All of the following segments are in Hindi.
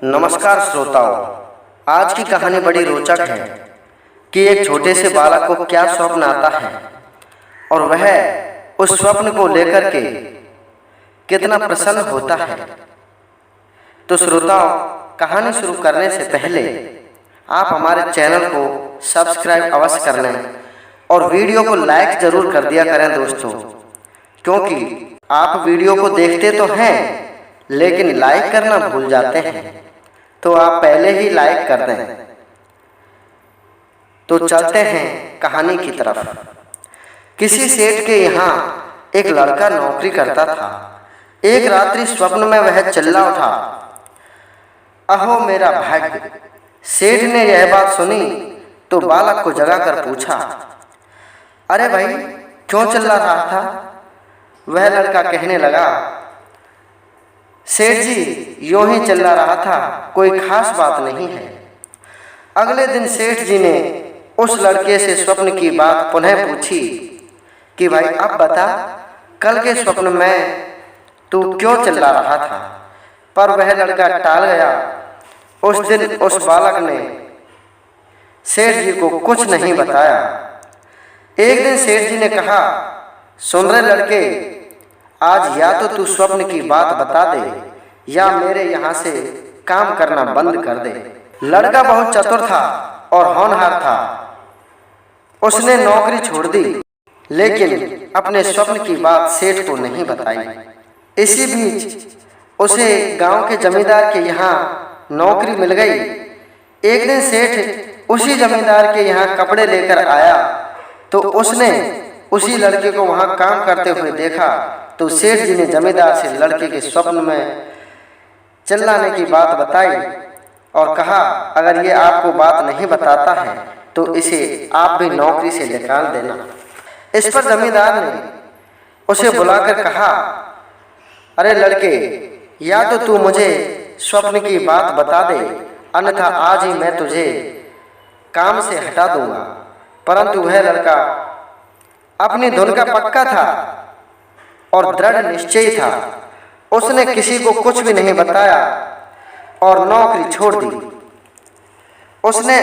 नमस्कार श्रोताओं। आज की कहानी बड़ी रोचक है कि एक छोटे से बालक को क्या स्वप्न आता है और वह उस स्वप्न को लेकर के कितना प्रसन्न होता है। तो श्रोताओं, कहानी शुरू करने से पहले आप हमारे चैनल को सब्सक्राइब अवश्य कर लें और वीडियो को लाइक जरूर कर दिया करें दोस्तों, क्योंकि आप वीडियो को देखते तो हैं लेकिन लाइक करना भूल जाते हैं, तो आप पहले ही लाइक कर दें। तो चलते हैं कहानी की तरफ। किसी सेठ के यहाँ एक लड़का नौकरी करता था। एक रात्रि स्वप्न में वह चिल्ला उठा, अहो मेरा भाग्य। सेठ ने यह बात सुनी तो बालक को जगाकर पूछा, अरे भाई क्यों चिल्ला रहा था? वह लड़का कहने लगा, सेठ जी यूं ही चिल्ला रहा था, कोई खास बात नहीं है। अगले दिन सेठ जी ने उस लड़के से स्वप्न की बात पुनः पूछी कि भाई अब बता, कल के स्वप्न में तू क्यों चिल्ला रहा था? पर वह लड़का टाल गया। उस दिन उस बालक ने सेठ जी को कुछ नहीं बताया। एक दिन सेठ जी ने कहा, सुन रहे लड़के, आज या तो तू स्वप्न की बात बता दे या मेरे यहाँ से काम करना बंद कर दे। लड़का बहुत चतुर था और होनहार था। उसने नौकरी छोड़ दी लेकिन अपने स्वप्न की बात सेठ को नहीं बताई। इसी बीच उसे गांव के जमींदार के यहाँ नौकरी मिल गई। एक दिन सेठ उसी जमींदार के यहाँ कपड़े लेकर आया तो उसने उसी लड़के को वहाँ काम करते हुए देखा। तो सेठ जी ने जमींदार से लड़के के स्वप्न में चिल्लाने की बात बताई और कहा, अगर ये आपको बात नहीं बताता है तो इसे आप भी नौकरी से निकाल देना। इस पर जमींदार ने उसे बुलाकर कहा, अरे लड़के, या तो तू मुझे स्वप्न की बात बता दे, अन्यथा आज ही मैं तुझे काम से हटा दूंगा। परंतु वह लड़का अपनी धुन का पक्का था और दृढ़ निश्चयी था। उसने किसी को कुछ भी नहीं बताया और नौकरी छोड़ दी। उसने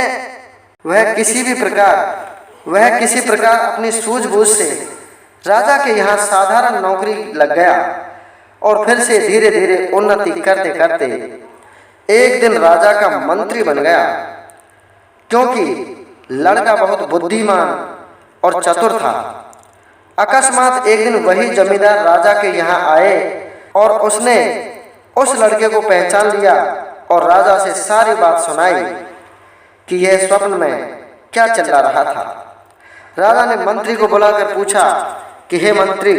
वह किसी प्रकार अपनी सूझबूझ से राजा के यहाँ साधारण नौकरी लग गया और फिर से धीरे धीरे उन्नति करते करते एक दिन राजा का मंत्री बन गया। क्योंकि लड़का बहुत बुद्धिमान और चतुर था। अकस्मात एक दिन वही जमींदार राजा के यहाँ आए और उसने उस लड़के को पहचान लिया और राजा से सारी बात सुनाई कि यह स्वप्न में क्या चला रहा था। राजा ने मंत्री को बुलाकर पूछा कि हे मंत्री,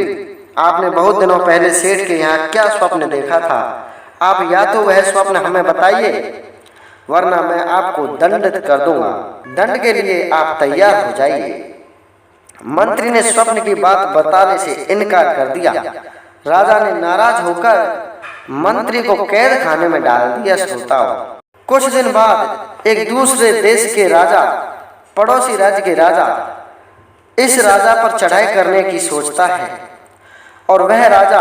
आपने बहुत दिनों पहले सेठ के यहाँ क्या स्वप्न देखा था? आप या तो वह स्वप्न हमें बताइए वरना मैं आपको दंडित कर दूंगा। दंड के लिए आप तैयार हो जाइए। मंत्री ने स्वप्न की बात बताने से इनकार कर दिया। राजा ने नाराज होकर मंत्री को कैद खाने में डाल दिया। श्रोताओं, कुछ दिन बाद एक दूसरे देश के राजा, पड़ोसी राज्य के राजा, इस राजा पर चढ़ाई करने की सोचता है और वह राजा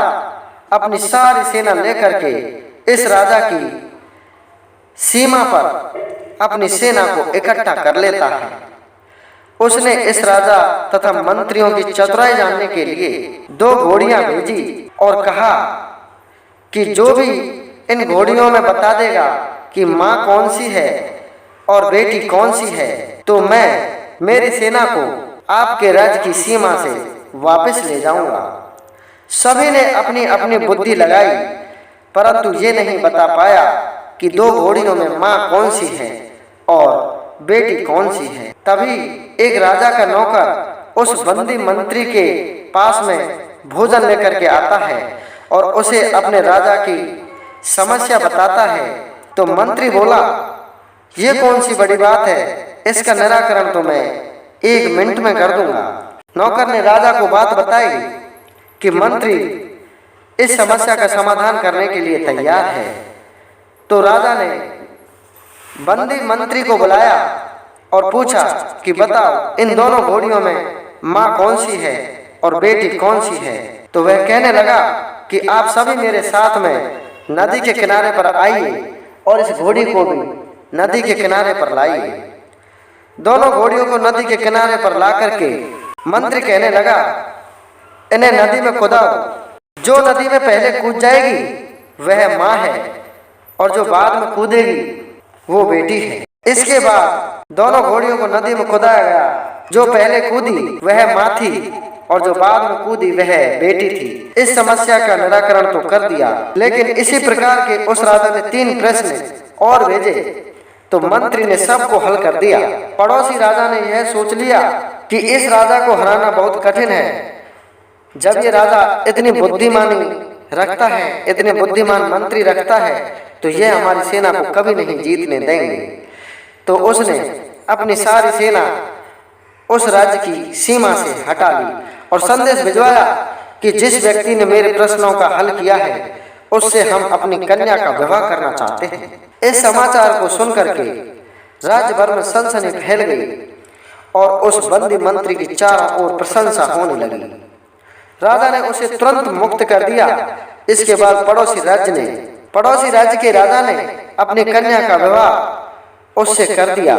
अपनी सारी सेना लेकर के इस राजा की सीमा पर अपनी सेना को इकट्ठा कर लेता है। उसने इस राजा तथा मंत्रियों की चतुराई जानने के लिए 2 घोड़ियां भेजी और कहा कि जो भी इन घोड़ियों में बता देगा कि माँ कौन सी है और बेटी कौन सी है, तो मैं मेरी सेना को आपके राज्य की सीमा से वापस ले जाऊंगा। सभी ने अपनी अपनी बुद्धि लगाई परंतु ये नहीं बता पाया कि 2 घोड़ियों में माँ कौन सी है और बेटी कौन सी है। तभी एक राजा का नौकर उस बंदी मंत्री के पास में भोजन लेकर के आता है और उसे अपने राजा की समस्या बताता है। तो मंत्री बोला, ये कौन सी बड़ी बात है, इसका निराकरण तो मैं 1 मिनट में कर दूंगा। नौकर ने राजा को बात बताई कि मंत्री इस समस्या का समाधान करने के लिए तैयार है। तो राजा ने बंदी मंत्री को बुलाया और पूछा कि बताओ, इन दोनों घोड़ियों में माँ कौन सी है और बेटी कौन सी है? तो वह कहने लगा कि आप सभी मेरे साथ में नदी के किनारे पर आइए और इस घोड़ी को भी नदी के किनारे पर लाइए। दोनों घोड़ियों को नदी के किनारे पर ला करके मंत्री कहने लगा, इन्हें नदी में कूदाओ। जो नदी में पहले कूद जाएगी वह माँ है और जो बाद में कूदेगी वो बेटी है। इसके बाद दोनों घोड़ियों को नदी में कूदाया गया। जो पहले कूदी वह माँ थी और जो बाद में कूदी वह बेटी थी। इस समस्या का निराकरण तो कर दिया, लेकिन इसी प्रकार के उस राजा ने 3 प्रश्न और भेजे तो मंत्री ने सबको हल कर दिया। पड़ोसी राजा ने यह सोच लिया कि इस राजा को हराना बहुत कठिन है। जब ये राजा इतनी बुद्धिमानी रखता है, इतने बुद्धिमान मंत्री रखता है, तो यह हमारी सेना को कभी नहीं जीतने देंगे। तो उसने अपनी सारी सेना उस राज्य की सीमा से हटा ली और संदेश भिजवाया कि जिस व्यक्ति ने मेरे प्रश्नों का हल किया है उससे हम अपनी कन्या का विवाह करना चाहते हैं। इस समाचार को सुनकर के राज्य भर में सनसनी फैल गई और उस बंदी मंत्री की चारों ओर प्रशंसा होने लगी। राजा ने उसे तुरंत मुक्त कर दिया। इसके बाद पड़ोसी राज्य के राजा ने अपनी कन्या का विवाह उससे कर दिया।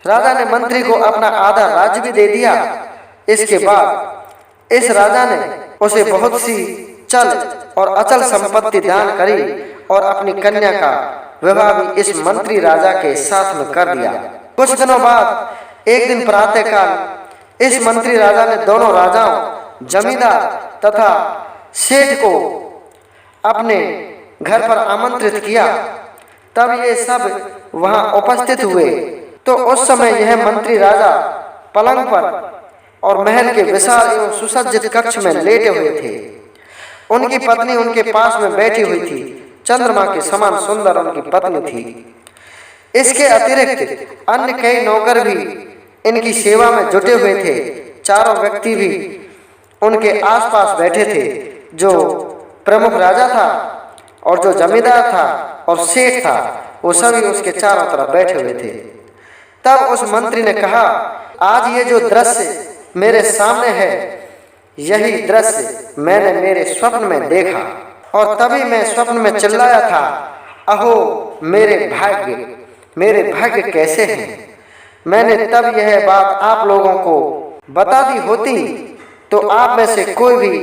राजा ने मंत्री को अपना आधा राज्य भी दे दिया। इसके बाद इस राजा ने उसे बहुत सी चल और अचल संपत्ति दान करी और अपनी कन्या का विवाह भी इस मंत्री राजा के साथ में कर दिया। कुछ दिनों बाद एक दिन प्रातःकाल इस मंत्री राजा ने दोनों राजाओं, जमींदार तथा सेठ को अपने घर पर आमंत्रित किया। तब ये सब वहां उपस्थित हुए। तो उस समय यह मंत्री राजा पलंग पर और महल के विशाल एवं सुसज्जित कक्ष में लेटे हुए थे। उनकी पत्नी उनके पास में बैठी हुई थी। चंद्रमा के समान सुंदर उनकी पत्नी थी। इसके अतिरिक्त अन्य कई नौकर भी इनकी सेवा में जुटे हुए थे। चारों व्यक्ति भी उनके आसपास बैठे थे। जो प्रमुख राजा था और जो जमींदार था और सेठ था, वो सभी उसके चारों तरफ बैठे हुए थे। तब उस मंत्री ने कहा, आज ये जो दृश्य मेरे सामने है, यही दृश्य मैंने मेरे स्वप्न में देखा और तभी मैं स्वप्न में चिल्लाया था, अहो मेरे भाग्य कैसे हैं। मैंने तब यह बात आप लोगों को बता दी होती तो आप में से कोई भी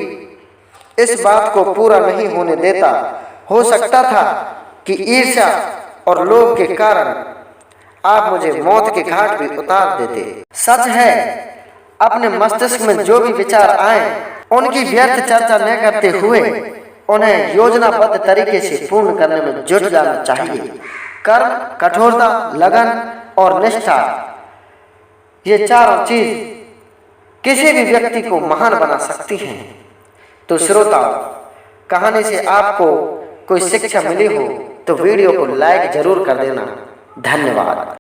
इस बात को पूरा नहीं होने देता। हो सकता था कि ईर्ष्या और लोभ के कारण आप मुझे मौत के घाट भी उतार देते। सच है, अपने मस्तिष्क में जो भी विचार आए उनकी व्यर्थ चर्चा न करते हुए उन्हें योजनाबद्ध तरीके से पूर्ण करने में जुट जाना चाहिए। कर्म, कठोरता, लगन और निष्ठा, ये चारों चीज किसी भी व्यक्ति को महान बना सकती हैं। तो श्रोताओ, कहानी से आपको कोई शिक्षा मिली हो तो वीडियो को लाइक जरूर कर देना। धन्यवाद।